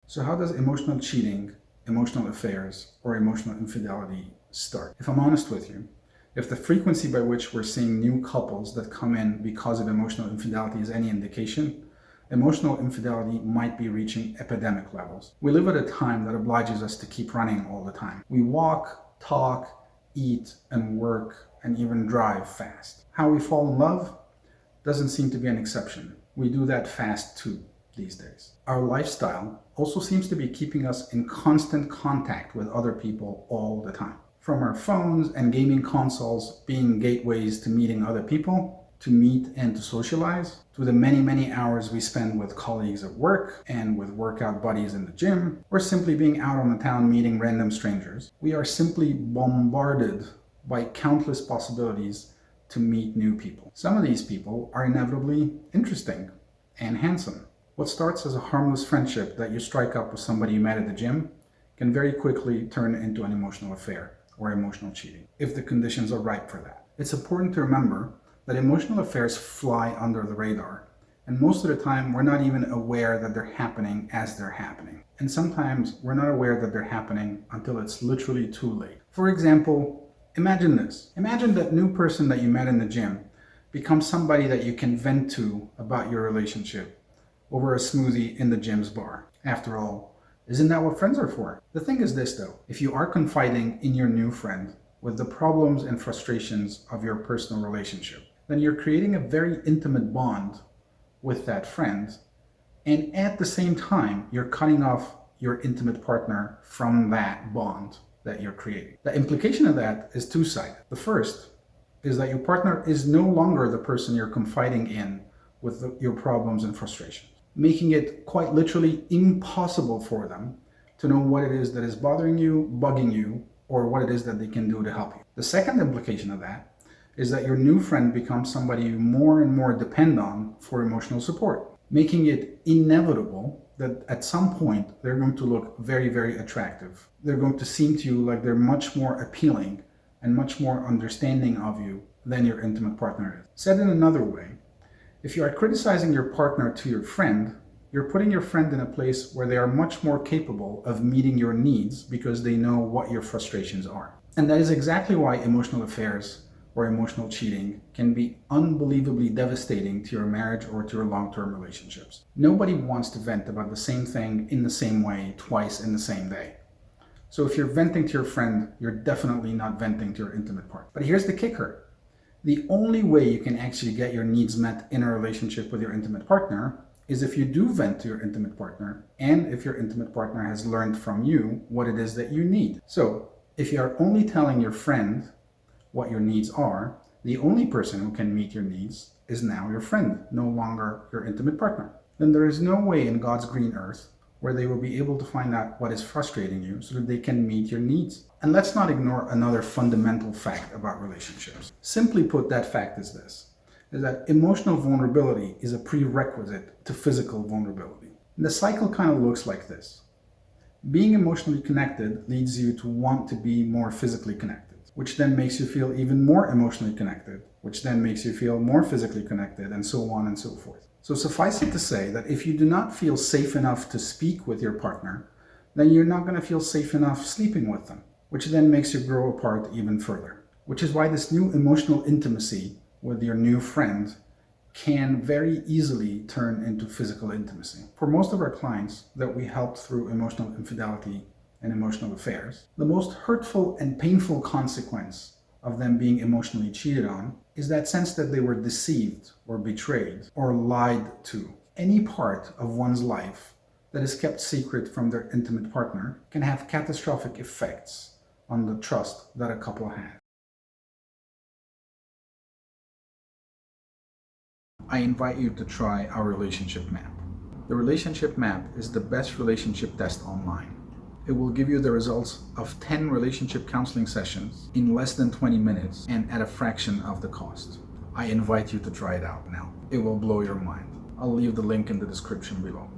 So how does emotional cheating, emotional affairs, or emotional infidelity start? If I'm honest with you, if the frequency by which we're seeing new couples that come in because of emotional infidelity is any indication, emotional infidelity might be reaching epidemic levels. We live at a time that obliges us to keep running all the time. We walk, talk, eat, and work, and even drive fast. How we fall in love doesn't seem to be an exception. We do that fast too these days. Our lifestyle also seems to be keeping us in constant contact with other people all the time. From our phones and gaming consoles being gateways to meeting other people, to meet and to socialize, to the many hours we spend with colleagues at work and with workout buddies in the gym, or simply being out on the town meeting random strangers, we are simply bombarded by countless possibilities to meet new people. Some of these people are inevitably interesting and handsome. What starts as a harmless friendship that you strike up with somebody you met at the gym can very quickly turn into an emotional affair or emotional cheating, if the conditions are ripe for that. It's important to remember that emotional affairs fly under the radar, and most of the time we're not even aware that they're happening as they're happening. And sometimes we're not aware that they're happening until it's literally too late. For example, imagine this. Imagine that new person that you met in the gym becomes somebody that you can vent to about your relationship over a smoothie in the gym's bar. After all, isn't that what friends are for? The thing is this though, if you are confiding in your new friend with the problems and frustrations of your personal relationship, then you're creating a very intimate bond with that friend, and at the same time, you're cutting off your intimate partner from that bond that you're creating. The implication of that is two-sided. The first is that your partner is no longer the person you're confiding in with your problems and frustrations, making it quite literally impossible for them to know what it is that is bothering you, bugging you, or what it is that they can do to help you. The second implication of that is that your new friend becomes somebody you more and more depend on for emotional support, making it inevitable that at some point they're going to look very attractive. They're going to seem to you like they're much more appealing and much more understanding of you than your intimate partner is. Said in another way, if you are criticizing your partner to your friend, you're putting your friend in a place where they are much more capable of meeting your needs because they know what your frustrations are. And that is exactly why emotional affairs or emotional cheating can be unbelievably devastating to your marriage or to your long-term relationships. Nobody wants to vent about the same thing in the same way twice in the same day. So if you're venting to your friend, you're definitely not venting to your intimate partner. But here's the kicker. The only way you can actually get your needs met in a relationship with your intimate partner is if you do vent to your intimate partner and if your intimate partner has learned from you what it is that you need. So if you are only telling your friend what your needs are, the only person who can meet your needs is now your friend, no longer your intimate partner. Then there is no way in God's green earth where they will be able to find out what is frustrating you so that they can meet your needs. And let's not ignore another fundamental fact about relationships. Simply put, that fact is this, is that emotional vulnerability is a prerequisite to physical vulnerability. And the cycle kind of looks like this. Being emotionally connected leads you to want to be more physically connected, which then makes you feel even more emotionally connected, which then makes you feel more physically connected, and so on and so forth. So suffice it to say that if you do not feel safe enough to speak with your partner, then you're not going to feel safe enough sleeping with them, which then makes you grow apart even further. Which is why this new emotional intimacy with your new friend can very easily turn into physical intimacy. For most of our clients that we helped through emotional infidelity and emotional affairs, the most hurtful and painful consequence of them being emotionally cheated on is that sense that they were deceived or betrayed or lied to. Any part of one's life that is kept secret from their intimate partner can have catastrophic effects on the trust that a couple has. I invite you to try our relationship map. The relationship map is the best relationship test online. It will give you the results of 10 relationship counseling sessions in less than 20 minutes and at a fraction of the cost. I invite you to try it out now. It will blow your mind. I'll leave the link in the description below.